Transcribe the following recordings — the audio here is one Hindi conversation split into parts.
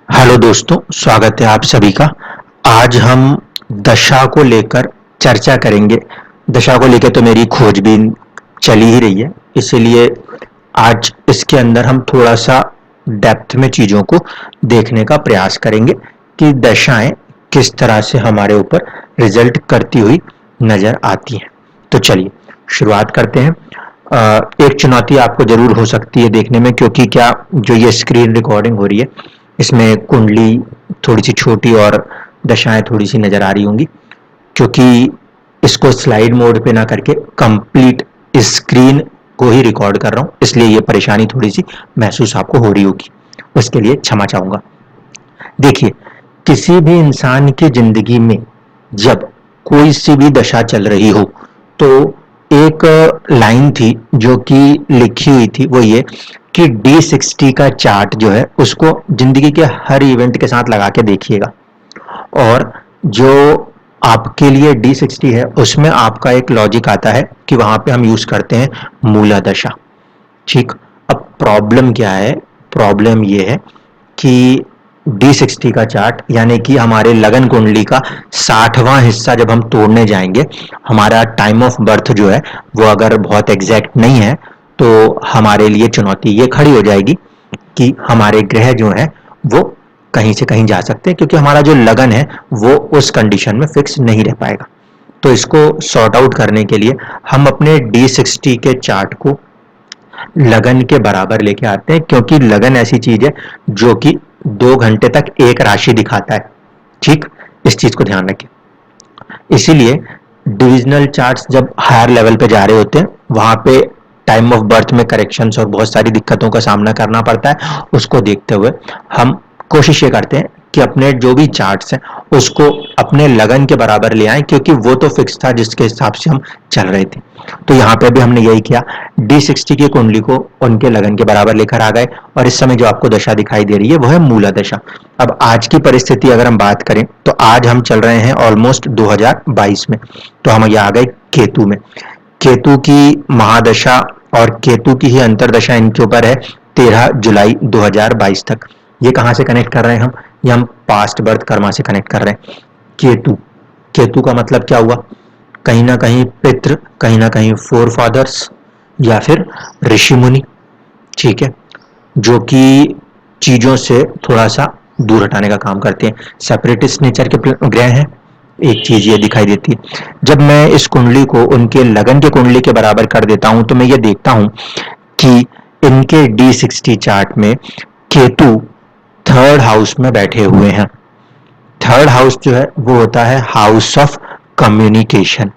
हेलो दोस्तों, स्वागत है आप सभी का। आज हम दशा को लेकर चर्चा करेंगे। दशा को लेकर तो मेरी खोजबीन चली ही रही है, इसीलिए आज इसके अंदर हम थोड़ा सा डेप्थ में चीजों को देखने का प्रयास करेंगे कि दशाएं किस तरह से हमारे ऊपर रिजल्ट करती हुई नजर आती हैं। तो चलिए शुरुआत करते हैं। एक चुनौती आपको जरूर हो सकती है देखने में, क्योंकि क्या जो ये स्क्रीन रिकॉर्डिंग हो रही है इसमें कुंडली थोड़ी सी छोटी और दशाएं थोड़ी सी नजर आ रही होंगी, क्योंकि इसको स्लाइड मोड पे ना करके कंप्लीट स्क्रीन को ही रिकॉर्ड कर रहा हूं, इसलिए ये परेशानी थोड़ी सी महसूस आपको हो रही होगी। उसके लिए क्षमा चाहूंगा। देखिए, किसी भी इंसान की जिंदगी में जब कोई सी भी दशा चल रही हो तो एक लाइन थी जो कि लिखी हुई थी, वो ये कि D60 का चार्ट जो है उसको जिंदगी के हर इवेंट के साथ लगा के देखिएगा, और जो आपके लिए D60 है उसमें आपका एक लॉजिक आता है कि वहां पे हम यूज करते हैं मूला दशा। ठीक। अब प्रॉब्लम क्या है? प्रॉब्लम ये है कि D60 का चार्ट यानी कि हमारे लगन कुंडली का 60वां हिस्सा जब हम तोड़ने जाएंगे, हमारा टाइम ऑफ बर्थ जो है वो अगर बहुत एग्जैक्ट नहीं है तो हमारे लिए चुनौती ये खड़ी हो जाएगी कि हमारे ग्रह जो है वो कहीं से कहीं जा सकते हैं, क्योंकि हमारा जो लगन है वो उस कंडीशन में फिक्स नहीं रह पाएगा। तो इसको सॉर्ट आउट करने के लिए हम अपने D60 के चार्ट को लगन के बराबर लेके आते हैं, क्योंकि लगन ऐसी चीज है जो कि 2 घंटे तक एक राशि दिखाता है। ठीक। इस चीज को ध्यान रखें। इसीलिए डिविजनल चार्ट्स जब हायर लेवल पे जा रहे होते हैं वहां पे टाइम ऑफ बर्थ में करेक्शंस और बहुत सारी दिक्कतों का सामना करना पड़ता है। उसको देखते हुए हम कोशिश ये करते हैं कि अपने जो भी चार्ट्स हैं उसको अपने लगन के बराबर ले आए, क्योंकि वो तो फिक्स था जिसके हिसाब से हम चल रहे थे। तो यहाँ पे भी हमने यही किया, D60 की कुंडली को उनके लगन के बराबर लेकर आ गए, और इस समय जो आपको दशा दिखाई दे रही है वो है मूला दशा। अब आज की परिस्थिति अगर हम बात करें तो आज हम चल रहे हैं ऑलमोस्ट 2022 में, तो हम ये आ गए केतु में। केतु की महादशा और केतु की ही अंतरदशा इनके ऊपर है 13 जुलाई 2022 तक। ये कहां से कनेक्ट कर रहे हैं हम? ये हम पास्ट बर्थ कर्मा से कनेक्ट कर रहे हैं। केतु, केतु का मतलब क्या हुआ? कहीं ना कहीं पितृ, कहीं ना कहीं फोर फादर्स या फिर ऋषि मुनि। ठीक है। जो कि चीजों से थोड़ा सा दूर हटाने का काम करते हैं, सेपरेटिस्ट नेचर के ग्रह हैं। एक चीज ये दिखाई देती है, जब मैं इस कुंडली को उनके लगन के कुंडली के बराबर कर देता हूं तो मैं ये देखता हूं कि इनके D60 चार्ट में केतु थर्ड हाउस में बैठे हुए हैं। थर्ड हाउस जो है वो होता है हाउस ऑफ कम्युनिकेशन।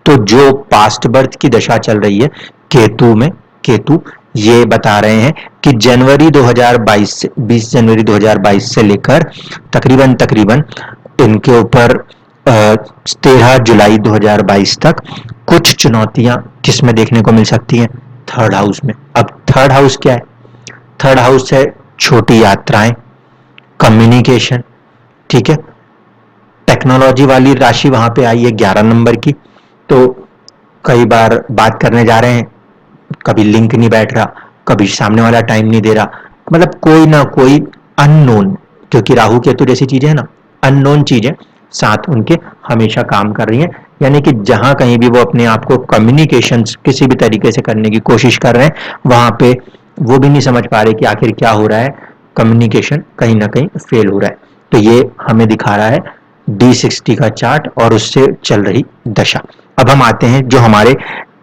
तो जो पास्ट बर्थ की दशा चल रही है केतु में, केतु ये बता रहे हैं कि जनवरी 2022 से 20 जनवरी 2022 से लेकर तकरीबन तकरीबन इनके ऊपर 13 जुलाई 2022 तक कुछ चुनौतियां किसमें देखने को मिल सकती हैं? थर्ड हाउस में। अब थर्ड हाउस क्या है? थर्ड हाउस है छोटी यात्राएं, कम्युनिकेशन। ठीक है। टेक्नोलॉजी वाली राशि वहां पे आई है 11 नंबर की, तो कई बार बात करने जा रहे हैं, कभी लिंक नहीं बैठ रहा, कभी सामने वाला टाइम नहीं दे रहा, मतलब कोई ना कोई अननोन, क्योंकि राहु केतु जैसी चीजें है ना, अननोन चीजें साथ उनके हमेशा काम कर रही हैं। यानी कि जहां कहीं भी वो अपने आप को कम्युनिकेशन किसी भी तरीके से करने की कोशिश कर रहे हैं वहां पे वो भी नहीं समझ पा रहे कि आखिर क्या हो रहा है, कम्युनिकेशन कहीं ना कहीं फेल हो रहा है। तो ये हमें दिखा रहा है D60 का चार्ट और उससे चल रही दशा। अब हम आते हैं जो हमारे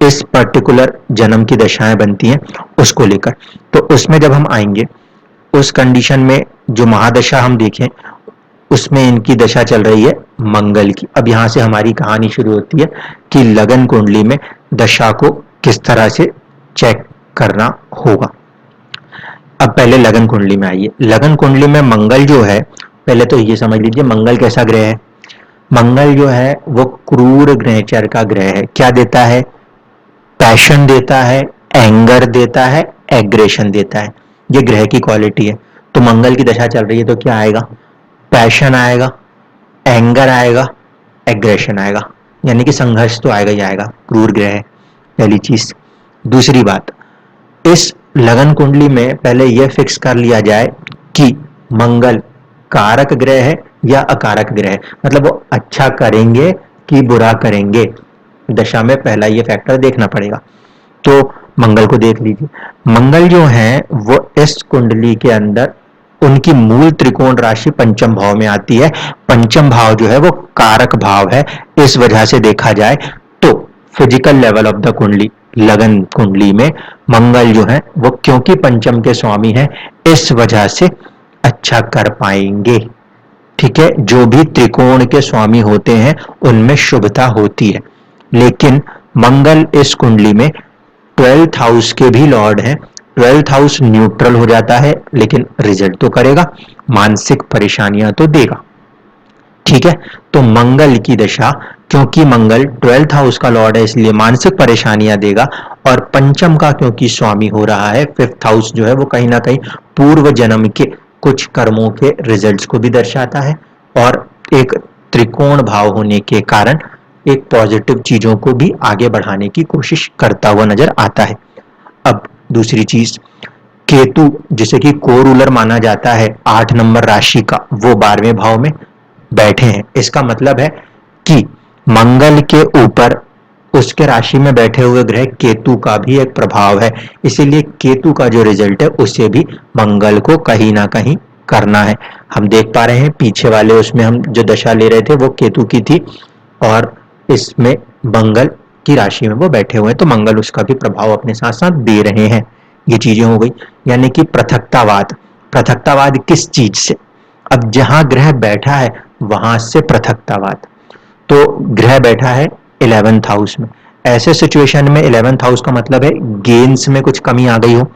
इस पर्टिकुलर जन्म की दशाएं बनती हैं उसको लेकर। तो उसमें जब हम आएंगे उस कंडीशन में जो महादशा हम देखें उसमें इनकी दशा चल रही है मंगल की। अब यहां से हमारी कहानी शुरू होती है कि लगन कुंडली में दशा को किस तरह से चेक करना होगा। अब पहले लगन कुंडली में आइए। लगन कुंडली में मंगल जो है, पहले तो ये समझ लीजिए मंगल कैसा ग्रह है। मंगल जो है वो क्रूर ग्रहचर का ग्रह है। क्या देता है? पैशन देता है, एंगर देता है, एग्रेशन देता है। ये ग्रह की क्वालिटी है। तो मंगल की दशा चल रही है तो क्या आएगा? पैशन आएगा, एंगर आएगा, एग्रेशन आएगा, यानी कि संघर्ष तो आएगा ही आएगा, क्रूर ग्रह है, पहली चीज। दूसरी बात, इस लगन कुंडली में पहले यह फिक्स कर लिया जाए कि मंगल कारक ग्रह है या अकारक ग्रह है, मतलब वो अच्छा करेंगे कि बुरा करेंगे, दशा में पहला ये फैक्टर देखना पड़ेगा। तो मंगल को देख लीजिए, मंगल जो है वो इस कुंडली के अंदर उनकी मूल त्रिकोण राशि पंचम भाव में आती है। पंचम भाव जो है वो कारक भाव है, इस वजह से देखा जाए तो फिजिकल लेवल ऑफ द कुंडली, लगन कुंडली में मंगल जो है वो क्योंकि पंचम के स्वामी है, इस वजह से अच्छा कर पाएंगे। ठीक है, जो भी त्रिकोण के स्वामी होते हैं उनमें शुभता होती है, लेकिन मंगल इस कुंडली में 12th हाउस के भी लॉर्ड हैं। 12th हाउस न्यूट्रल हो जाता है लेकिन रिजल्ट तो करेगा, मानसिक परेशानियां तो देगा। ठीक है, तो मंगल की दशा, क्योंकि मंगल 12th हाउस का लॉर्ड है इसलिए मानसिक परेशानियां देगा, और पंचम का क्योंकि स्वामी हो रहा है, 5th हाउस जो है वो कहीं ना कहीं पूर्व जन्म के कुछ कर्मों के रिजल्ट्स को भी दर्शाता है, और एक त्रिकोण भाव होने के कारण एक पॉजिटिव चीजों को भी आगे बढ़ाने की कोशिश करता हुआ नजर आता है। अब दूसरी चीज, केतु जिसे कि को रूलर माना जाता है 8 नंबर राशि का, वो 12वें भाव में बैठे हैं। इसका मतलब है कि मंगल के ऊपर उसके राशि में बैठे हुए ग्रह केतु का भी एक प्रभाव है, इसीलिए केतु का जो रिजल्ट है उसे भी मंगल को कहीं ना कहीं करना है। हम देख पा रहे हैं पीछे वाले उसमें हम जो दशा ले रहे थे वो केतु की थी, और इसमें मंगल की राशि में वो बैठे हुए हैं, तो मंगल उसका भी प्रभाव अपने साथ साथ दे रहे हैं। ये चीजें हो गई, यानी कि पृथकतावाद। पृथकतावाद किस चीज से? अब जहां ग्रह बैठा है वहां से पृथकतावाद। तो ग्रह बैठा है 11th हाउस में, ऐसे सिचुएशन में 11th हाउस का मतलब है गेन्स में कुछ कमी आ गई हो।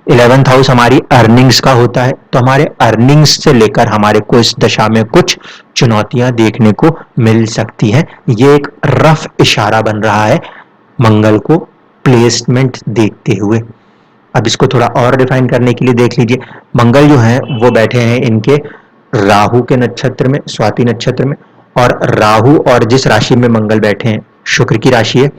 11th हाउस हमारी अर्निंग्स का होता है, तो हमारे अर्निंग्स से लेकर हमारे को इस दशा में कुछ चुनौतियां देखने को मिल सकती हैं। ये एक रफ इशारा बन रहा है मंगल को प्लेसमेंट देखते हुए। अब इसको थोड़ा और डिफाइन करने के लिए देख लीजिए, मंगल जो है वो बैठे हैं इनके राहु के नक्षत्र में, स्वाति नक्षत्र में, और राहु और जिस राशि में मंगल बैठे हैं शुक्र की राशि है,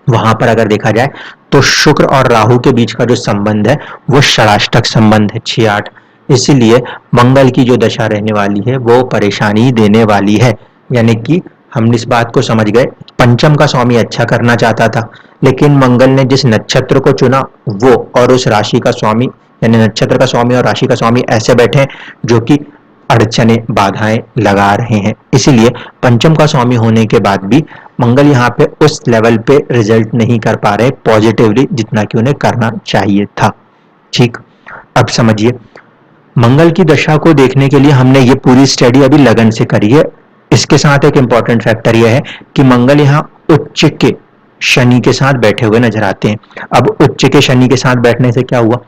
वहां पर अगर देखा जाए तो शुक्र और राहु के बीच का जो संबंध है वो षडाष्टक संबंध है 6-8, इसीलिए मंगल की जो दशा रहने वाली है वो परेशानी देने वाली है। यानी कि हम इस बात को समझ गए, पंचम का स्वामी अच्छा करना चाहता था, लेकिन मंगल ने जिस नक्षत्र को चुना वो और उस राशि का स्वामी, यानी नक्षत्र का स्वामी और राशि का स्वामी ऐसे बैठे जो कि अड़चने बाधाएं लगा रहे हैं, इसीलिए पंचम का स्वामी होने के बाद भी मंगल यहाँ पे उस लेवल पे रिजल्ट नहीं कर पा रहे पॉजिटिवली जितना कि उन्हें करना चाहिए था। ठीक, अब समझिए, मंगल की दशा को देखने के लिए हमने ये पूरी स्टडी अभी लगन से करी है। इसके साथ एक इंपॉर्टेंट फैक्टर यह है कि मंगल यहाँ उच्च के शनि के साथ बैठे हुए नजर आते हैं। अब उच्च के शनि के साथ बैठने से क्या हुआ,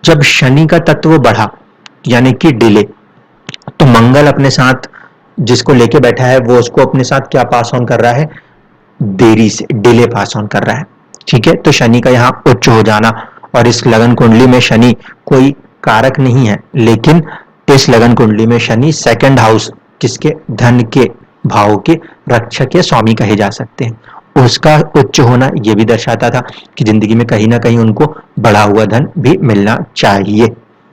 जब शनि का तत्व बढ़ा यानी कि डिले, तो मंगल अपने साथ जिसको लेके बैठा है वो उसको अपने साथ क्या पास ऑन कर रहा है, देरी से, डिले पास ऑन कर रहा है। ठीक है, तो शनि का यहाँ उच्च हो जाना, और इस लगन कुंडली में शनि कोई कारक नहीं है, लेकिन इस लगन कुंडली में शनि सेकंड हाउस, किसके, धन के भाव के रक्षक या स्वामी कहे जा सकते हैं, उसका उच्च होना ये भी दर्शाता था कि जिंदगी में कहीं ना कहीं उनको बढ़ा हुआ धन भी मिलना चाहिए।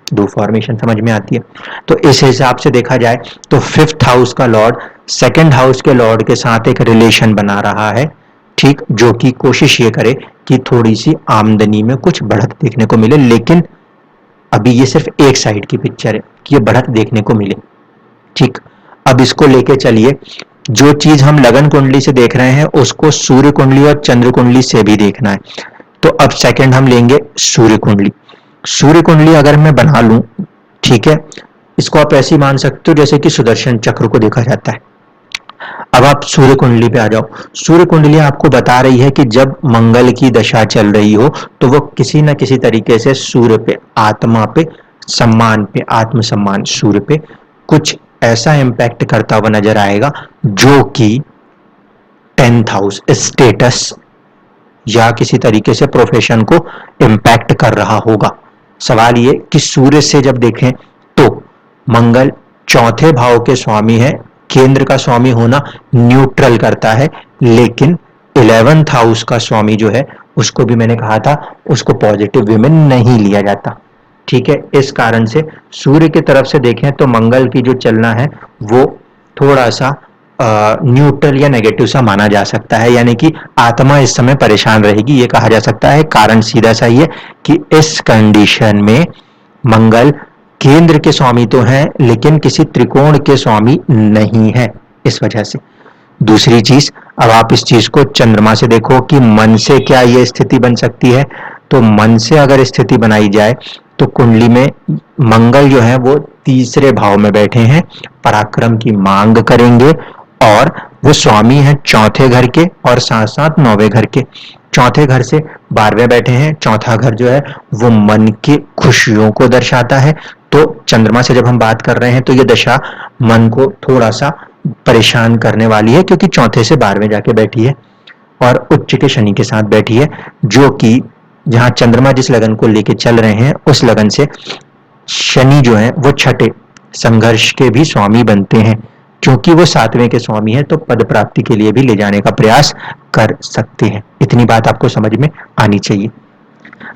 दो फॉर्मेशन समझ में आती है। तो इस हिसाब से देखा जाए तो 5th हाउस का लॉर्ड सेकंड हाउस के लॉर्ड के साथ एक रिलेशन बना रहा है, ठीक, जो कि कोशिश ये करे कि थोड़ी सी आमदनी में कुछ बढ़त देखने को मिले, लेकिन अभी ये सिर्फ एक साइड की पिक्चर है कि ये बढ़त देखने को मिले। ठीक, अब इसको लेके चलिए, जो चीज हम लगन कुंडली से देख रहे हैं उसको सूर्य कुंडली और चंद्र कुंडली से भी देखना है। तो अब सेकंड हम लेंगे सूर्य कुंडली। सूर्य कुंडली अगर मैं बना लूं, ठीक है, इसको आप ऐसे ही मान सकते हो जैसे कि सुदर्शन चक्र को देखा जाता है। अब आप सूर्य कुंडली पे आ जाओ। सूर्य कुंडली आपको बता रही है कि जब मंगल की दशा चल रही हो तो वो किसी न किसी तरीके से सूर्य पे, आत्मा पे, सम्मान पे, आत्मसम्मान, सूर्य पे कुछ ऐसा इंपैक्ट करता हुआ नजर आएगा जो कि 10th हाउस, स्टेटस या किसी तरीके से प्रोफेशन को इंपैक्ट कर रहा होगा। सवाल ये कि सूर्य से जब देखें तो मंगल चौथे भाव के स्वामी है, केंद्र का स्वामी होना न्यूट्रल करता है, लेकिन 11th हाउस का स्वामी जो है उसको भी मैंने कहा था उसको पॉजिटिव वे में नहीं लिया जाता। ठीक है, इस कारण से सूर्य की तरफ से देखें तो मंगल की जो चलना है वो थोड़ा सा न्यूट्रल या नेगेटिव सा माना जा सकता है, यानी कि आत्मा इस समय परेशान रहेगी, ये कहा जा सकता है। कारण सीधा सा ही है कि इस कंडीशन में मंगल केंद्र के स्वामी तो हैं लेकिन किसी त्रिकोण के स्वामी नहीं है, इस वजह से। दूसरी चीज, अब आप इस चीज को चंद्रमा से देखो कि मन से क्या ये स्थिति बन सकती है, तो मन से अगर स्थिति बनाई जाए तो कुंडली में मंगल जो है वो तीसरे भाव में बैठे हैं, पराक्रम की मांग करेंगे और वो स्वामी है चौथे घर के और साथ साथ नौवे घर के। चौथे घर से 12वें बैठे हैं, चौथा घर जो है वो मन की खुशियों को दर्शाता है। तो चंद्रमा से जब हम बात कर रहे हैं तो ये दशा मन को थोड़ा सा परेशान करने वाली है, क्योंकि चौथे से 12वें जाके बैठी है और उच्च के शनि के साथ बैठी है, जो कि जहां चंद्रमा जिस लगन को लेके चल रहे हैं उस लगन से शनि जो है वो छठे संघर्ष के भी स्वामी बनते हैं, क्योंकि वो 7वें के स्वामी है, तो पद प्राप्ति के लिए भी ले जाने का प्रयास कर सकते हैं। इतनी बात आपको समझ में आनी चाहिए।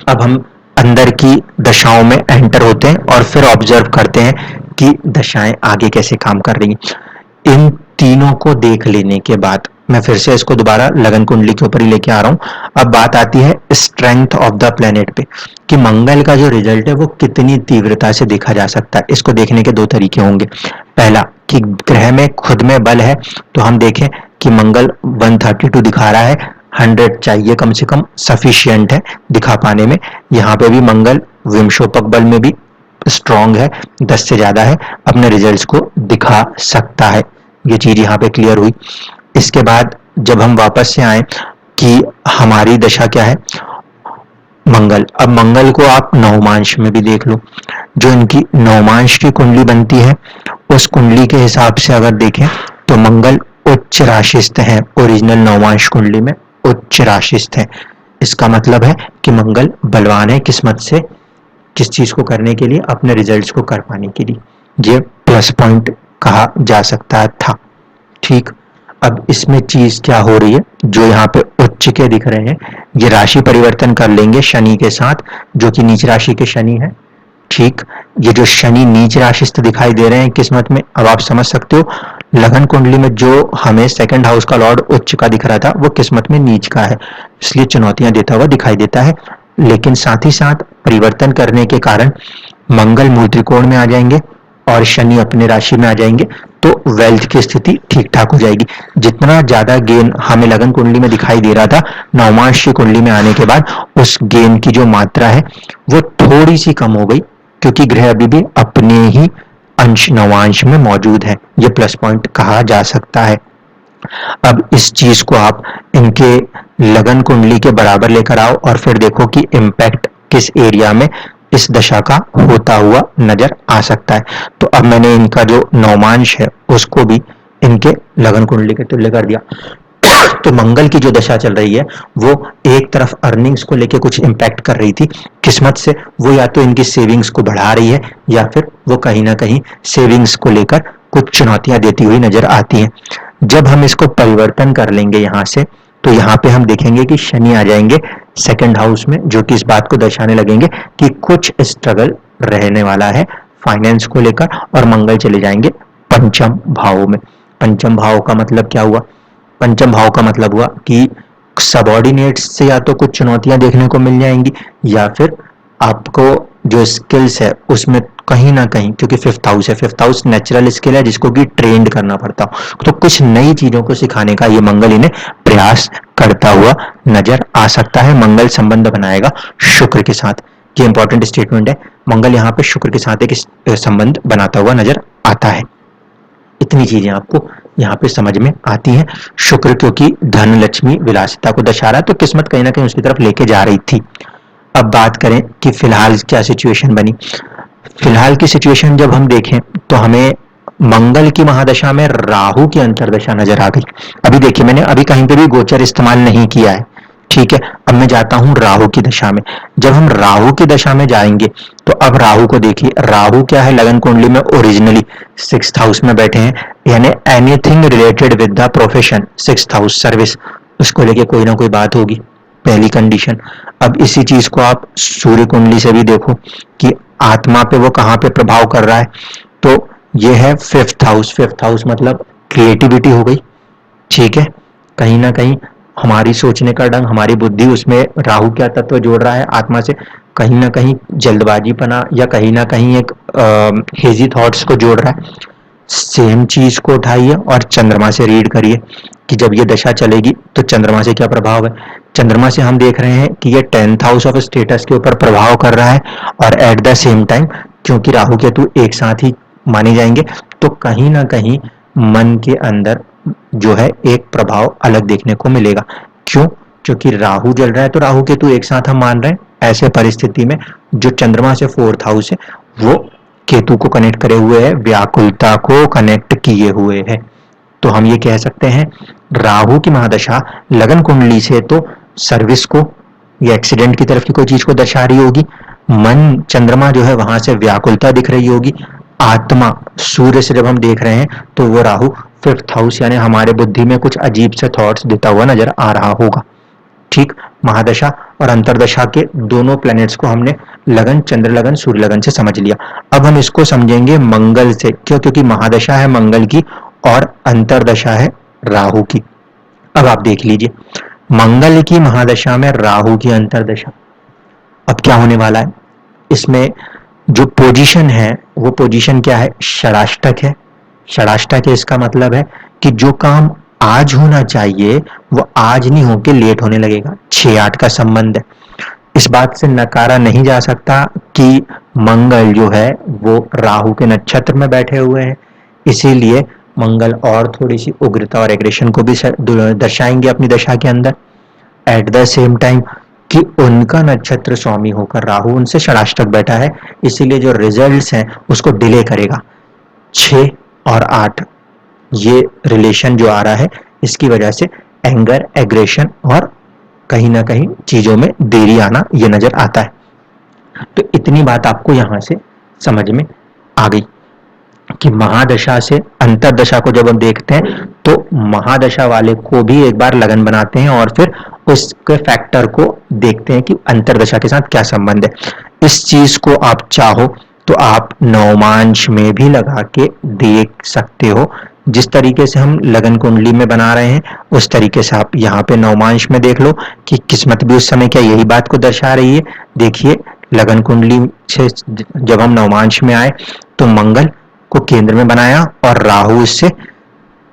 अब हम अंदर की दशाओं में एंटर होते हैं और फिर ऑब्जर्व करते हैं कि दशाएं आगे कैसे काम कर रही हैं। इन तीनों को देख लेने के बाद मैं फिर से इसको दोबारा लगन कुंडली के ऊपर ही लेके आ रहा हूं। अब बात आती है स्ट्रेंथ ऑफ द प्लेनेट पे, कि मंगल का जो रिजल्ट है वो कितनी तीव्रता से देखा जा सकता है। इसको देखने के दो तरीके होंगे। पहला कि ग्रह में खुद में बल है, तो हम देखें कि मंगल 132 दिखा रहा है, 100 चाहिए कम से कम, सफिशियंट है दिखा पाने में। यहाँ पे भी मंगल विमशोपक बल में भी स्ट्रॉन्ग है, 10 से ज्यादा है, अपने रिजल्ट्स को दिखा सकता है। ये चीज यहाँ पे क्लियर हुई। इसके बाद जब हम वापस से आए कि हमारी दशा क्या है, मंगल। अब मंगल को आप नवमांश में भी देख लो, जो इनकी नवमांश की कुंडली बनती है उस कुंडली के हिसाब से अगर देखें तो मंगल उच्च राशिस्थ है, ओरिजिनल नवमांश कुंडली में उच्च राशिस्थ है। इसका मतलब है कि मंगल बलवान है किस्मत से, किस चीज को करने के लिए, अपने रिजल्ट्स को कर पाने के लिए। ये प्लस पॉइंट कहा जा सकता था। ठीक, अब इसमें चीज क्या हो रही है, जो यहाँ पे उच्च के दिख रहे हैं ये राशि परिवर्तन कर लेंगे शनि के साथ, जो कि नीच राशि के शनि है। ठीक, ये जो शनि नीच राशिस्थ दिखाई दे रहे हैं किस्मत में, अब आप समझ सकते हो लगन कुंडली में जो हमें सेकंड हाउस का लॉर्ड उच्च का दिख रहा था वो किस्मत में नीच का है, इसलिए चुनौतियां देता हुआ दिखाई देता है। लेकिन साथ ही साथ परिवर्तन करने के कारण मंगल मूल त्रिकोण में आ जाएंगे और शनि अपने राशि में आ जाएंगे, तो वेल्थ की स्थिति ठीक ठाक हो जाएगी। जितना ज्यादा गेन हमें लगन कुंडली में दिखाई दे रहा था, नवमांश की कुंडली में आने के बाद उस गेन की जो मात्रा है वो थोड़ी सी कम हो गई, क्योंकि ग्रह अभी भी अपने ही अंश नवांश में मौजूद है। ये प्लस पॉइंट कहा जा सकता है। अब इस चीज को आप इनके लगन कुंडली के बराबर लेकर आओ और फिर देखो कि इम्पैक्ट किस एरिया में इस दशा का होता हुआ नजर आ सकता है। तो अब मैंने इनका जो नवमांश है उसको भी इनके लगन कुंडली के तुल्य कर दिया। तो मंगल की जो दशा चल रही है वो एक तरफ अर्निंग्स को लेके कुछ इंपैक्ट कर रही थी किस्मत से, वो या तो इनकी सेविंग्स को बढ़ा रही है या फिर वो कहीं ना कहीं सेविंग्स को लेकर कुछ चुनौतियां देती हुई नजर आती हैं। जब हम इसको परिवर्तन कर लेंगे यहाँ से, तो यहाँ पे हम देखेंगे कि शनि आ जाएंगे सेकंड हाउस में, जो कि इस बात को दर्शाने लगेंगे कि कुछ स्ट्रगल रहने वाला है फाइनेंस को लेकर, और मंगल चले जाएंगे पंचम भाव में। पंचम भाव का मतलब क्या हुआ, पंचम भाव का मतलब हुआ कि सबॉर्डिनेट्स से या तो कुछ चुनौतियां देखने को मिल जाएंगी, या फिर आपको जो स्किल्स है उसमें कहीं ना कहीं, क्योंकि फिफ्थ हाउस है, फिफ्थ हाउस नेचुरल स्किल है जिसको कि ट्रेंड करना पड़ता हो, तो कुछ नई चीजों को सिखाने का ये मंगल इन्हें प्रयास करता हुआ नजर आ सकता है। मंगल संबंध बनाएगा शुक्र के साथ, ये इंपॉर्टेंट स्टेटमेंट है। मंगल यहाँ पे शुक्र के साथ एक संबंध बनाता हुआ नजर आता है। इतनी चीजें आपको यहाँ पे समझ में आती हैं। शुक्र क्योंकि धन लक्ष्मी विलासिता को दर्शा रहा है, तो किस्मत कहीं ना कहीं उसकी तरफ लेके जा रही थी। अब बात करें कि फिलहाल क्या सिचुएशन बनी। फिलहाल की सिचुएशन जब हम देखें तो हमें मंगल की महादशा में राहु की अंतरदशा नजर आ गई। अभी देखिए मैंने अभी कहीं पे भी गोचर इस्तेमाल नहीं किया है, ठीक है। अब मैं जाता हूं राहु की दशा में। जब हम राहु की दशा में जाएंगे तो अब राहु को देखिए, राहु क्या है लगन कुंडली में ओरिजिनली 6th हाउस में बैठे हैं, यानी anything related with the profession, 6th house service, उसको लेके कोई ना कोई बात होगी, पहली कंडीशन। अब इसी चीज को आप सूर्य कुंडली से भी देखो कि आत्मा पे वो कहाँ पे प्रभाव कर रहा है, तो ये है फिफ्थ हाउस। फिफ्थ हाउस मतलब क्रिएटिविटी हो गई, ठीक है। कहीं ना कहीं हमारी सोचने का ढंग, हमारी बुद्धि, उसमें राहु क्या तत्व जोड़ रहा है आत्मा से, कहीं ना कहीं जल्दबाजीपना या कहीं ना कहीं एक हेजी थॉट्स को जोड़ रहा है। सेम चीज को उठाइए और चंद्रमा से रीड करिए कि जब ये दशा चलेगी तो चंद्रमा से क्या प्रभाव है। चंद्रमा से हम देख रहे हैं कि ये 10th हाउस ऑफ स्टेटस के ऊपर प्रभाव कर रहा है, और एट द सेम टाइम क्योंकि राहु केतु एक साथ ही माने जाएंगे, तो कहीं ना कहीं मन के अंदर जो है एक प्रभाव अलग देखने को मिलेगा। क्यों? क्योंकि राहु जल रहा है तो राहु केतु एक साथ हम मान रहे हैं। ऐसे परिस्थिति में जो चंद्रमा से 4th हाउस है वो केतु को कनेक्ट करे हुए है, व्याकुलता को कनेक्ट किए हुए है। तो हम ये कह सकते हैं राहु की महादशा लगन कुंडली से तो सर्विस को या एक्सीडेंट की तरफ की कोई चीज को दर्शा रही होगी। मन चंद्रमा जो है वहां से व्याकुलता दिख रही होगी। आत्मा सूर्य से जब हम देख रहे हैं तो वो राहु 5th हाउस यानी हमारे बुद्धि में कुछ अजीब से थॉट्स देता हुआ नजर आ रहा होगा। ठीक, महादशा और अंतरदशा के दोनों प्लैनेट्स को हमने लगन, चंद्र लगन, सूर्य लगन से समझ लिया। अब हम इसको समझेंगे मंगल से। क्यों? क्योंकि महादशा है मंगल की और अंतरदशा है राहु की। अब आप देख लीजिए, मंगल की महादशा में राहु की अंतरदशा, अब क्या होने वाला है इसमें। जो पोजीशन है वो पोजीशन क्या है? षडाष्टक है। षडाष्टक है, इसका मतलब है कि जो काम आज होना चाहिए वो आज नहीं होके लेट होने लगेगा। 6-8 का संबंध है। इस बात से नकारा नहीं जा सकता कि मंगल जो है वो राहु के नक्षत्र में बैठे हुए हैं, इसीलिए मंगल और थोड़ी सी उग्रता और एग्रेशन को भी दर्शाएंगे अपनी दशा के अंदर। एट द सेम टाइम कि उनका नक्षत्र स्वामी होकर राहु उनसे षडाष्टक बैठा है, इसीलिए जो रिजल्ट्स हैं उसको डिले करेगा। 6 और 8 ये रिलेशन जो आ रहा है, इसकी वजह से एंगर, एग्रेशन और कहीं ना कहीं चीजों में देरी आना ये नजर आता है। तो इतनी बात आपको यहां से समझ में आ गई कि महादशा से अंतरदशा को जब हम देखते हैं तो महादशा वाले को भी एक बार लगन बनाते हैं और फिर उसके फैक्टर को देखते हैं कि अंतरदशा के साथ क्या संबंध है। इस चीज को आप चाहो तो आप नवमांश में भी लगा के देख सकते हो। जिस तरीके से हम लगन कुंडली में बना रहे हैं उस तरीके से आप यहाँ पे नवमांश में देख लो कि किस्मत भी उस समय क्या यही बात को दर्शा रही है। देखिए, लगन कुंडली से जब हम नवमांश में आए तो मंगल को केंद्र में बनाया और राहु इससे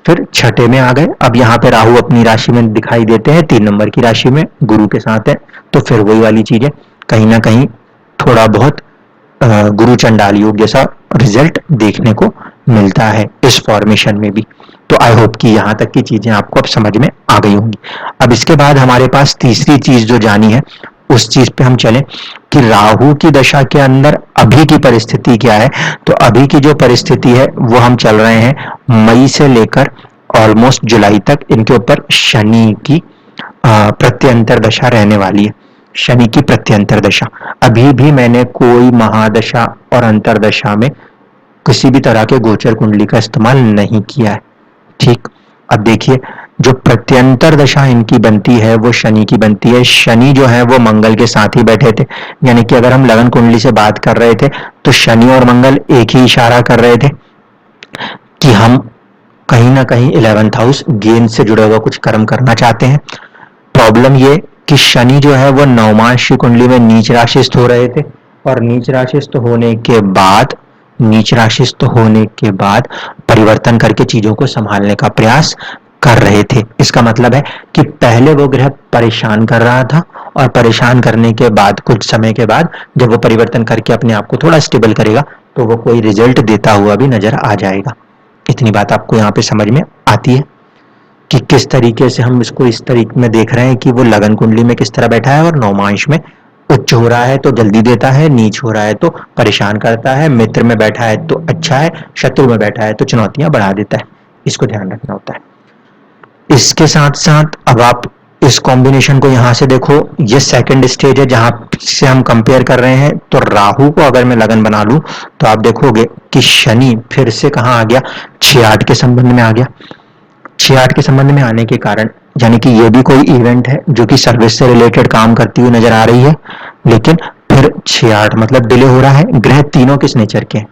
फिर छठे में आ गए। अब यहाँ पे राहु अपनी राशि में दिखाई देते हैं 3 नंबर की राशि में, गुरु के साथ है, तो फिर वही वाली चीज है, कहीं ना कहीं थोड़ा बहुत गुरु चंडाल योग जैसा रिजल्ट देखने को मिलता है इस फॉर्मेशन में भी। तो आई होप कि यहाँ तक की चीजें आपको अब समझ में आ गई होंगी। अब इसके बाद हमारे पास तीसरी चीज जो जानी है उस चीज पे हम चलें कि राहु की दशा के अंदर अभी की परिस्थिति क्या है। तो अभी की जो परिस्थिति है वो हम चल रहे हैं मई से लेकर ऑलमोस्ट जुलाई तक, इनके ऊपर शनि की प्रत्यंतर दशा रहने वाली है। शनि की प्रत्यंतर दशा, अभी भी मैंने कोई महादशा और अंतरदशा में किसी भी तरह के गोचर कुंडली का इस्तेमाल नहीं किया है। ठीक, अब देखिए, जो प्रत्यंतर दशा इनकी बनती है वो शनि की बनती है। शनि जो है वो मंगल के साथ ही बैठे थे, यानी कि अगर हम लगन कुंडली से बात कर रहे थे तो शनि और मंगल एक ही इशारा कर रहे थे कि हम कहीं ना कहीं 11th हाउस गेन से जुड़ा हुआ कुछ कर्म करना चाहते हैं। प्रॉब्लम ये कि शनि जो है वो नवमांश की कुंडली में नीच राशिस्थ हो रहे थे, और नीच राशिस्थ होने के बाद परिवर्तन करके चीजों को संभालने का प्रयास कर रहे थे। इसका मतलब है कि पहले वो ग्रह परेशान कर रहा था और परेशान करने के बाद कुछ समय के बाद जब वो परिवर्तन करके अपने आप को थोड़ा स्टेबल करेगा तो वो कोई रिजल्ट देता हुआ भी नजर आ जाएगा। इतनी बात आपको यहाँ पे समझ में आती है कि किस तरीके से हम इसको इस तरीके में देख रहे हैं कि वो लगन कुंडली में किस तरह बैठा है और नवमांश में उच्च हो रहा है तो जल्दी देता है, नीच हो रहा है तो परेशान करता है, मित्र में बैठा है तो अच्छा है, शत्रु में बैठा है तो चुनौतियां बढ़ा देता है। इसको ध्यान रखना होता है। इसके साथ साथ अब आप इस कॉम्बिनेशन को यहां से देखो, ये सेकंड स्टेज है जहां से हम कंपेयर कर रहे हैं। तो राहु को अगर मैं लगन बना लूं तो आप देखोगे कि शनि फिर से कहां आ गया, 6-8 के संबंध में आ गया। 6-8 के संबंध में आने के कारण यानी कि ये भी कोई इवेंट है जो कि सर्विस से रिलेटेड काम करती हुई नजर आ रही है, लेकिन फिर 6-8 मतलब डिले हो रहा है। ग्रह तीनों किस नेचर के हैं?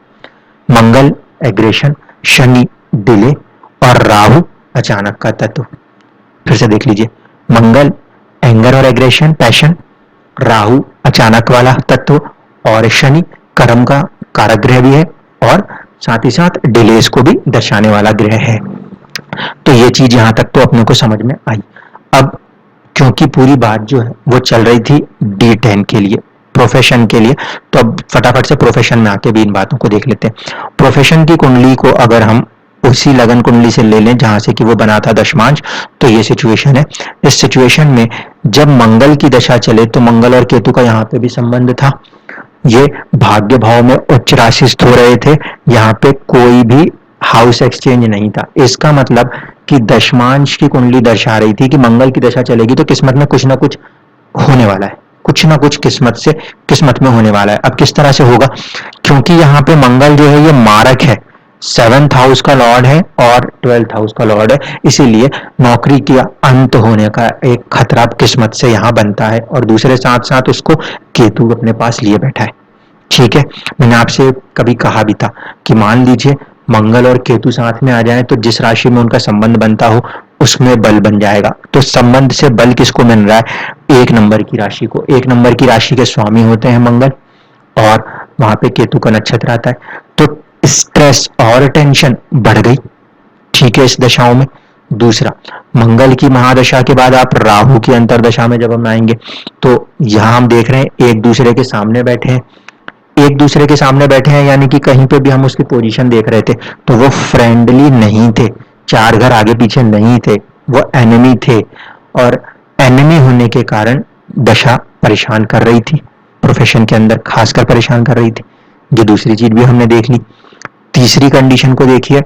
मंगल एग्रेशन, शनि डिले और राहु अचानक का तत्व। फिर से देख लीजिए, मंगल एंगर और एग्रेशन पैशन, राहु अचानक वाला तत्व और शनि कर्म का कारक ग्रह भी है और साथ ही साथ डिलेस को भी दर्शाने वाला ग्रह है। तो ये चीज यहां तक तो अपने को समझ में आई। अब क्योंकि पूरी बात जो है वो चल रही थी D10 के लिए, प्रोफेशन के लिए, तो अब फटाफट से प्रोफेशन में आके भी इन बातों को देख लेते हैं। प्रोफेशन की कुंडली को अगर हम उसी लगन कुंडली से ले लें जहां से कि वो बना था दशमांश, तो ये सिचुएशन है। इस सिचुएशन में जब मंगल की दशा चले तो मंगल और केतु का यहाँ पे भी संबंध था। ये भाग्य भाव में उच्च राशि स्थित हो रहे थे, यहाँ पे कोई भी हाउस एक्सचेंज नहीं था। इसका मतलब कि दशमांश की कुंडली दर्शा रही थी कि मंगल की दशा चलेगी तो किस्मत में कुछ ना कुछ होने वाला है, कुछ ना कुछ किस्मत में होने वाला है। अब किस तरह से होगा? क्योंकि यहाँ पे मंगल जो है ये मारक है, 7th हाउस का लॉर्ड है और 12th हाउस का लॉर्ड है, इसीलिए नौकरी के अंत होने का एक खतरा किस्मत से यहाँ बनता है। और दूसरे साथ साथ उसको केतु अपने पास लिए बैठा है। ठीक है, मैंने आपसे कभी कहा भी था कि मान लीजिए मंगल और केतु साथ में आ जाए तो जिस राशि में उनका संबंध बनता हो उसमें बल बन जाएगा। तो संबंध से बल किसको मिल रहा है? 1 नंबर की राशि को। 1 नंबर की राशि के स्वामी होते हैं मंगल और वहां पे केतु का नक्षत्र आता है। तो स्ट्रेस और टेंशन बढ़ गई, ठीक है, इस दशाओं में। दूसरा, मंगल की महादशा के बाद आप राहु की अंतरदशा में जब हम आएंगे तो यहां हम देख रहे हैं एक दूसरे के सामने बैठे हैं, एक दूसरे के सामने बैठे हैं यानी कि कहीं पे भी हम उसकी पोजीशन देख रहे थे तो वो फ्रेंडली नहीं थे, 4 घर आगे पीछे नहीं थे, वो एनिमी थे। और एनिमी होने के कारण दशा परेशान कर रही थी, प्रोफेशन के अंदर खासकर परेशान कर रही थी। ये दूसरी चीज भी हमने देख ली। तीसरी कंडीशन को देखिए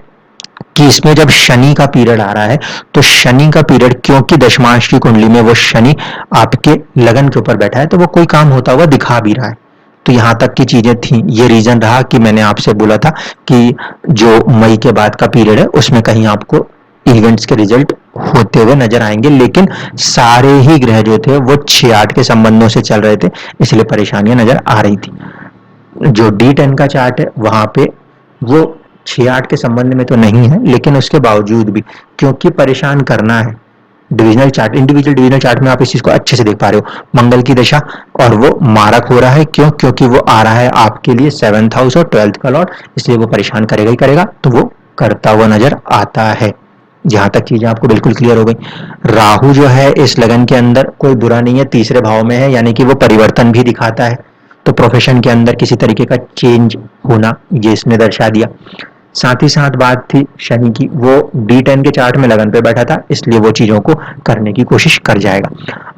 कि इसमें जब शनि का पीरियड आ रहा है तो शनि का पीरियड, क्योंकि दशमांश की कुंडली में वो शनि आपके लगन के ऊपर बैठा है तो वो कोई काम होता हुआ दिखा भी रहा है। तो यहां तक की चीजें थी। ये रीजन रहा कि मैंने आपसे बोला था कि जो मई के बाद का पीरियड है उसमें कहीं आपको इवेंट्स के रिजल्ट होते हुए नजर आएंगे, लेकिन सारे ही ग्रह जो थे वो 6-8 के संबंधों से चल रहे थे, इसलिए परेशानियां नजर आ रही थी। जो D10 का चार्ट है वहां पे वो 6-8 के संबंध में तो नहीं है, लेकिन उसके बावजूद भी क्योंकि परेशान करना है, divisional chart, individual divisional chart में आप इस चीज को अच्छे से देख पा रहे हो। मंगल की दशा और वो मारक हो रहा है, क्यों? क्योंकि वो आ रहा है आपके लिए 7th हाउस और 12th का लॉर्ड, इसलिए वो परेशान करेगा ही करेगा, तो वो करता हुआ नजर आता है। जहां तक चीजें आपको बिल्कुल क्लियर हो गई। राहु जो है इस लगन के अंदर कोई बुरा नहीं है, तीसरे भाव में है, यानी कि वो परिवर्तन भी दिखाता है। तो प्रोफेशन के अंदर किसी तरीके का चेंज होना ये इसने दर्शा दिया। साथ ही साथ बात थी शनि की, वो D10 के चार्ट में लगन पे बैठा था, इसलिए वो चीजों को करने की कोशिश कर जाएगा।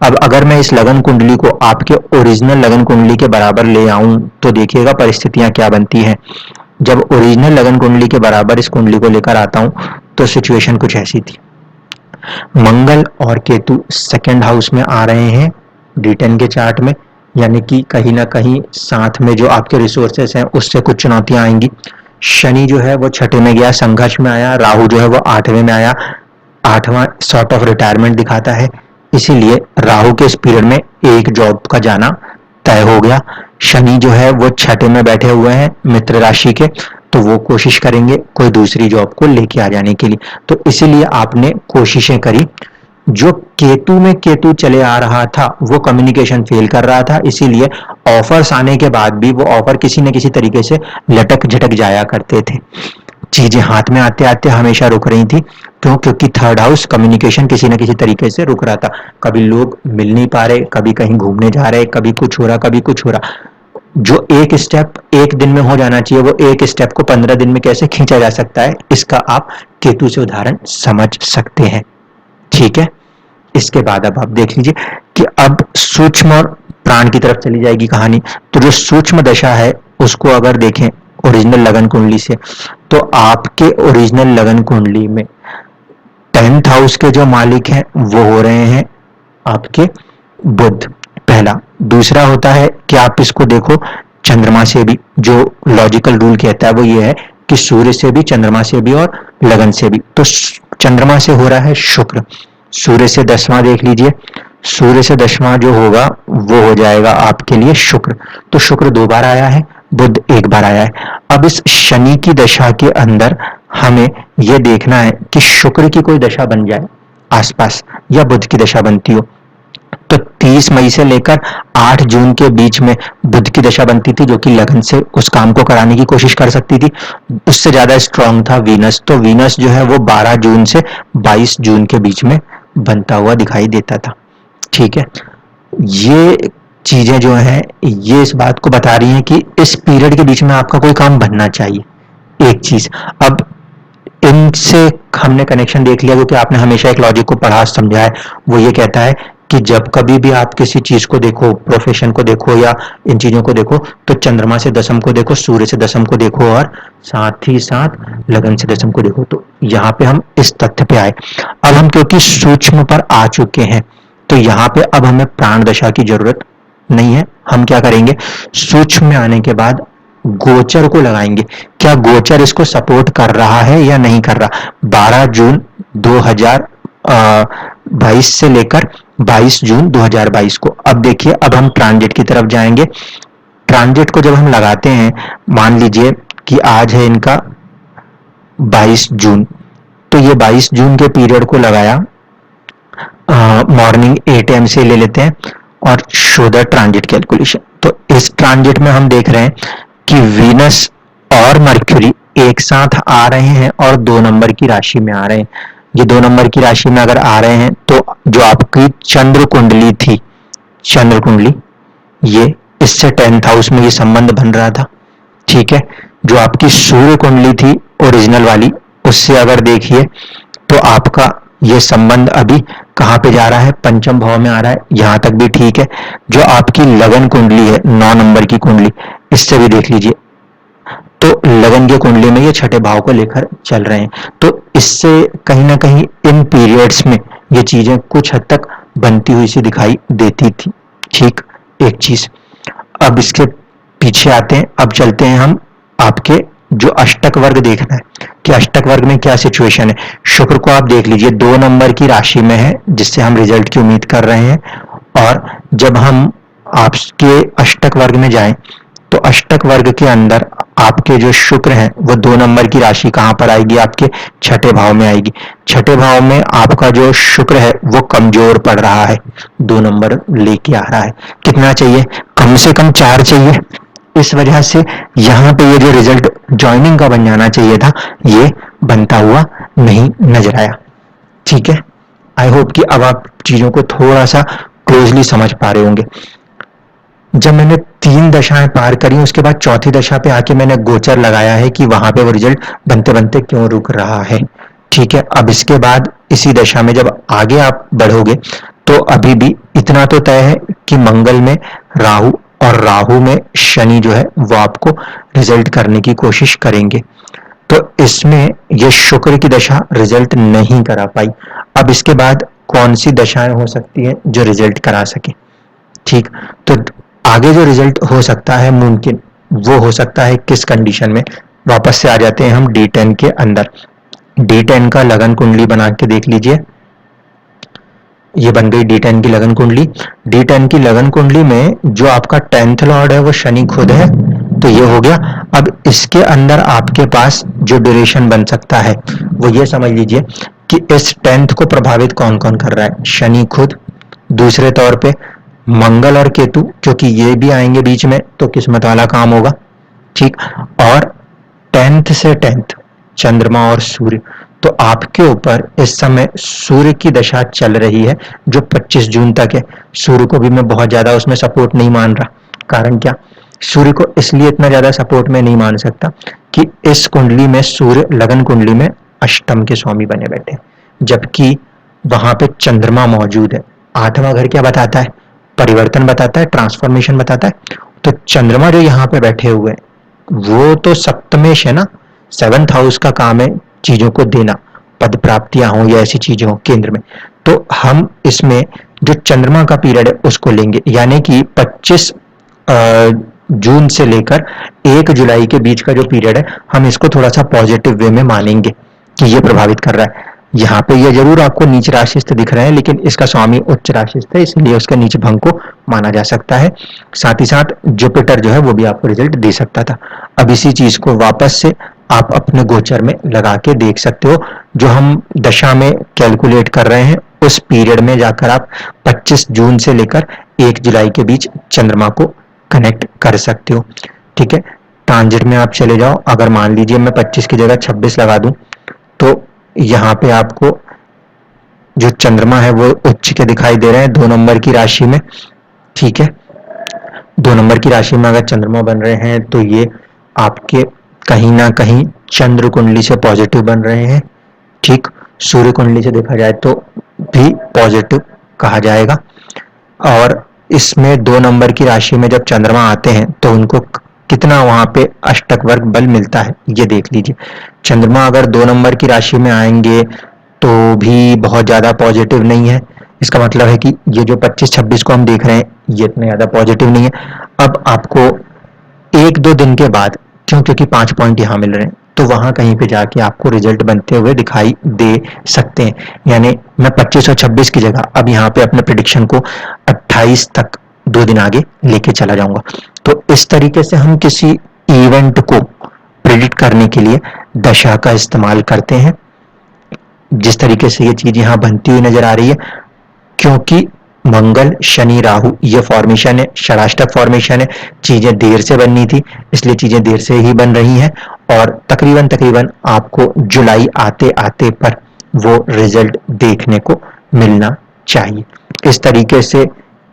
अब अगर मैं इस लगन कुंडली को आपके ओरिजिनल लगन कुंडली के बराबर ले आऊं तो देखिएगा परिस्थितियां क्या बनती हैं। जब ओरिजिनल लगन कुंडली के बराबर इस कुंडली को लेकर आता हूं तो सिचुएशन कुछ ऐसी थी। मंगल और केतु 2nd हाउस में आ रहे हैं D10 के चार्ट में, यानी कि कहीं ना कहीं साथ में जो आपके रिसोर्सेस हैं उससे कुछ चुनौतियां आएंगी। शनि जो है वो 6ठे में गया, संघर्ष में आया। राहु जो है वो 8वें में आया, 8वां सॉर्ट ऑफ रिटायरमेंट दिखाता है, इसीलिए राहु के इस पीरियड में एक जॉब का जाना तय हो गया। शनि जो है वो 6ठे में बैठे हुए हैं मित्र राशि के, तो वो कोशिश करेंगे कोई दूसरी जॉब को लेके आ जाने के लिए, तो इसीलिए आपने कोशिशें करी। जो केतु में केतु चले आ रहा था वो कम्युनिकेशन फेल कर रहा था, इसीलिए ऑफर्स आने के बाद भी वो ऑफर किसी न किसी तरीके से लटक झटक जाया करते थे। चीजें हाथ में आते आते हमेशा रुक रही थी, क्यों? क्योंकि 3rd हाउस कम्युनिकेशन किसी न किसी तरीके से रुक रहा था। कभी लोग मिल नहीं पा रहे, कभी कहीं घूमने जा रहे, कभी कुछ हो रहा, कभी कुछ हो रहा। जो एक स्टेप एक दिन में हो जाना चाहिए वो एक स्टेप को 15 दिन में कैसे खींचा जा सकता है, इसका आप केतु से उदाहरण समझ सकते हैं। ठीक है, इसके बाद अब आप देख लीजिए कि अब सूक्ष्म और प्राण की तरफ चली जाएगी कहानी। तो जो सूक्ष्म दशा है उसको अगर देखें ओरिजिनल लगन कुंडली से, तो आपके ओरिजिनल लगन कुंडली में 10th हाउस के जो मालिक हैं वो हो रहे हैं आपके बुध, पहला। दूसरा होता है कि आप इसको देखो चंद्रमा से भी, जो लॉजिकल रूल कहता है वो ये है कि सूर्य से भी, चंद्रमा से भी और लगन से भी। तो चंद्रमा से हो रहा है शुक्र, सूर्य से 10वां देख लीजिए, सूर्य से 10वां जो होगा वो हो जाएगा आपके लिए शुक्र। तो शुक्र 2 बार आया है, बुध 1 बार आया है। अब इस शनि की दशा के अंदर हमें यह देखना है कि शुक्र की कोई दशा बन जाए आसपास, या बुध की दशा बनती हो। तो 30 मई से लेकर 8 जून के बीच में बुध की दशा बनती थी, जो कि लगन से उस काम को कराने की कोशिश कर सकती थी। उससे ज्यादा स्ट्रांग था वीनस। तो वीनस जो है वो 12 जून से 22 जून के बीच में बनता हुआ दिखाई देता था। ठीक है, ये चीजें जो हैं ये इस बात को बता रही हैं कि इस पीरियड के बीच में आपका कोई काम बनना चाहिए। एक चीज, अब इनसे हमने कनेक्शन देख लिया, क्योंकि आपने हमेशा एक लॉजिक को पढ़ा समझा है। वो ये कहता है कि जब कभी भी आप किसी चीज को देखो, प्रोफेशन को देखो या इन चीजों को देखो, तो चंद्रमा से दशम को देखो, सूर्य से दशम को देखो, और साथ ही साथ लगन से दशम को देखो। तो यहाँ पे हम इस तथ्य पे आए। अब हम क्योंकि सूक्ष्म पर आ चुके हैं, तो यहाँ पे अब हमें प्राण दशा की जरूरत नहीं है। हम क्या करेंगे, सूक्ष्म में आने के बाद गोचर को लगाएंगे। क्या गोचर इसको सपोर्ट कर रहा है या नहीं कर रहा। 12 जून 2022 से लेकर 22 जून 2022 को, अब देखिए, अब हम ट्रांजिट की तरफ जाएंगे। ट्रांजिट को जब हम लगाते हैं, मान लीजिए कि आज है इनका 22 जून, तो ये 22 जून के पीरियड को लगाया, मॉर्निंग 8 AM से ले लेते हैं और शो द ट्रांजिट कैलकुलेशन। तो इस ट्रांजिट में हम देख रहे हैं कि वीनस और मर्क्यूरी एक साथ आ रहे हैं और 2 नंबर की राशि में आ रहे हैं। ये 2 नंबर की राशि में अगर आ रहे हैं, तो जो आपकी चंद्र कुंडली थी, चंद्र कुंडली, ये इससे 10th हाउस में ये संबंध बन रहा था। ठीक है, जो आपकी सूर्य कुंडली थी ओरिजिनल वाली, उससे अगर देखिए तो आपका ये संबंध अभी कहां पे जा रहा है, पंचम भाव में आ रहा है। यहां तक भी ठीक है। जो आपकी लगन कुंडली है, 9 नंबर की कुंडली, इससे भी देख लीजिए, तो लगन की कुंडली में ये छठे भाव को लेकर चल रहे हैं। तो इससे कहीं ना कहीं इन पीरियड्स में ये चीजें कुछ हद तक बनती हुई सी दिखाई देती थी। ठीक, एक चीज। अब इसके पीछे आते हैं, अब चलते हैं हम आपके जो अष्टक वर्ग देखना है कि अष्टक वर्ग में क्या सिचुएशन है। शुक्र को आप देख लीजिए 2 नंबर की राशि में है, जिससे हम रिजल्ट की उम्मीद कर रहे हैं। और जब हम आपके अष्टक वर्ग में जाएं, तो अष्टक वर्ग के अंदर आपके जो शुक्र हैं वो 2 नंबर की राशि कहां पर आएगी, आपके छठे भाव में आएगी। छठे भाव में आपका जो शुक्र है वो कमजोर पड़ रहा है, 2 नंबर लेके आ रहा है। कितना चाहिए, कम से कम 4 चाहिए। इस वजह से यहाँ पे ये जो रिजल्ट ज्वाइनिंग का बन जाना चाहिए था, ये बनता हुआ नहीं नजर आया। ठीक है, आई होप कि अब आप चीजों को थोड़ा सा क्लोजली समझ पा रहे होंगे। जब मैंने 3 दशाएं पार करी, उसके बाद चौथी दशा पे आके मैंने गोचर लगाया है कि वहां पे वो रिजल्ट बनते बनते क्यों रुक रहा है। ठीक है, अब इसके बाद इसी दशा में जब आगे आप बढ़ोगे, तो अभी भी इतना तो तय है कि मंगल में राहु और राहु में शनि जो है वो आपको रिजल्ट करने की कोशिश करेंगे। तो इसमें ये शुक्र की दशा रिजल्ट नहीं करा पाई। अब इसके बाद कौन सी दशाएं हो सकती हैं जो रिजल्ट करा सके। ठीक, तो आगे जो रिजल्ट हो सकता है मुमकिन, वो हो सकता है किस कंडीशन में। वापस से आ जाते हैं हम D10 के अंदर। D10 का लगन कुंडली बना के देख लीजिए, ये बन गई D10 की लगन कुंडली। D10 की लगन कुंडली में जो आपका 10th लॉर्ड है वो शनि खुद है, तो ये हो गया। अब इसके अंदर आपके पास जो ड्यूरेशन बन सकता है वो ये समझ लीजिए कि इस 10th को प्रभावित कौन कौन कर रहा है, शनि खुद, दूसरे तौर पे मंगल और केतु, क्योंकि ये भी आएंगे बीच में, तो किस्मत वाला काम होगा। ठीक, और 10th से 10th चंद्रमा और सूर्य। तो आपके ऊपर इस समय सूर्य की दशा चल रही है जो 25 जून तक है। सूर्य को भी मैं बहुत ज्यादा उसमें सपोर्ट नहीं मान रहा। कारण क्या, सूर्य को इसलिए इतना ज्यादा सपोर्ट में नहीं मान सकता कि इस कुंडली में सूर्य लगन कुंडली में अष्टम के स्वामी बने बैठे, जबकि वहां पे चंद्रमा मौजूद है। 8वां घर क्या बताता है, परिवर्तन बताता है, ट्रांसफॉर्मेशन बताता है। तो चंद्रमा जो यहाँ पे बैठे हुए हैं वो तो सप्तमेश है ना, 7th हाउस का काम है चीजों को देना, पद प्राप्तियां हो या ऐसी चीजें हो केंद्र में। तो हम इसमें जो चंद्रमा का पीरियड है उसको लेंगे, यानी कि 25 जून से लेकर 1 जुलाई के बीच का जो पीरियड है, हम इसको थोड़ा सा पॉजिटिव वे में मानेंगे कि ये प्रभावित कर रहा है। यहाँ पे ये जरूर आपको नीच राशिस्थ दिख रहे हैं, लेकिन इसका स्वामी उच्च राशिस्थ है, इसलिए उसका नीच भंग को माना जा सकता है। साथ ही साथ जुपिटर जो है वो भी आपको रिजल्ट दे सकता था। अब इसी चीज को वापस से आप अपने गोचर में लगा के देख सकते हो। जो हम दशा में कैलकुलेट कर रहे हैं उस पीरियड में जाकर आप 25 जून से लेकर 1 जुलाई के बीच चंद्रमा को कनेक्ट कर सकते हो। ठीक है, ट्रांजिट में आप चले जाओ। अगर मान लीजिए मैं 25 की जगह 26 लगा दूं, तो यहाँ पे आपको जो चंद्रमा है वो उच्च के दिखाई दे रहे हैं 2 नंबर की राशि में। ठीक है, 2 नंबर की राशि में अगर चंद्रमा बन रहे हैं तो ये आपके कहीं ना कहीं चंद्र कुंडली से पॉजिटिव बन रहे हैं। ठीक, सूर्य कुंडली से देखा जाए तो भी पॉजिटिव कहा जाएगा। और इसमें 2 नंबर की राशि में जब चंद्रमा आते हैं तो उनको कितना वहां पे अष्टक वर्ग बल मिलता है ये देख लीजिए। चंद्रमा अगर 2 नंबर की राशि में आएंगे तो भी बहुत ज्यादा पॉजिटिव नहीं है। इसका मतलब है कि ये जो 25-26 को हम देख रहे हैं ये इतने ज्यादा पॉजिटिव नहीं है। अब आपको 1-2 दिन के बाद, क्योंकि 5 पॉइंट यहाँ मिल रहे हैं, तो वहां कहीं पे जाके आपको रिजल्ट बनते हुए दिखाई दे सकते हैं। यानी मैं 25 और 26 की जगह अब यहाँ पे अपने प्रिडिक्शन को 28 तक 2 दिन आगे लेके चला जाऊंगा। तो इस तरीके से हम किसी इवेंट को प्रिडिक्ट करने के लिए दशा का इस्तेमाल करते हैं। जिस तरीके से ये चीज यहाँ बनती हुई नजर आ रही है, क्योंकि मंगल शनि राहु ये फॉर्मेशन है, षडाष्टक फॉर्मेशन है, चीजें देर से बननी थी इसलिए चीजें देर से ही बन रही हैं। और तकरीबन तकरीबन आपको जुलाई आते आते पर वो रिजल्ट देखने को मिलना चाहिए। इस तरीके से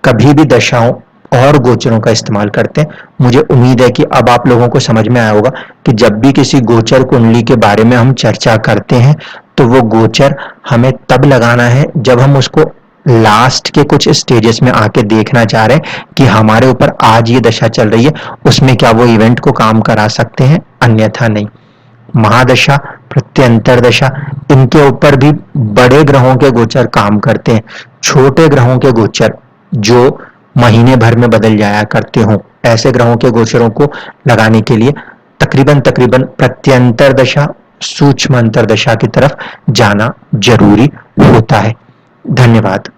कभी भी दशाओं और गोचरों का इस्तेमाल करते हैं। मुझे उम्मीद है कि अब आप लोगों को समझ में आया होगा कि जब भी किसी गोचर कुंडली के बारे में हम चर्चा करते हैं तो वो गोचर हमें तब लगाना है जब हम उसको लास्ट के कुछ स्टेजेस में आके देखना चाह रहे हैं कि हमारे ऊपर आज ये दशा चल रही है उसमें क्या वो इवेंट को काम करा सकते हैं, अन्यथा नहीं। महादशा, प्रत्यंतर दशा, इनके ऊपर भी बड़े ग्रहों के गोचर काम करते हैं। छोटे ग्रहों के गोचर जो महीने भर में बदल जाया करते हो, ऐसे ग्रहों के गोचरों को लगाने के लिए तकरीबन तकरीबन प्रत्यंतर दशा, सूक्ष्म अंतर दशा की तरफ जाना जरूरी होता है। धन्यवाद।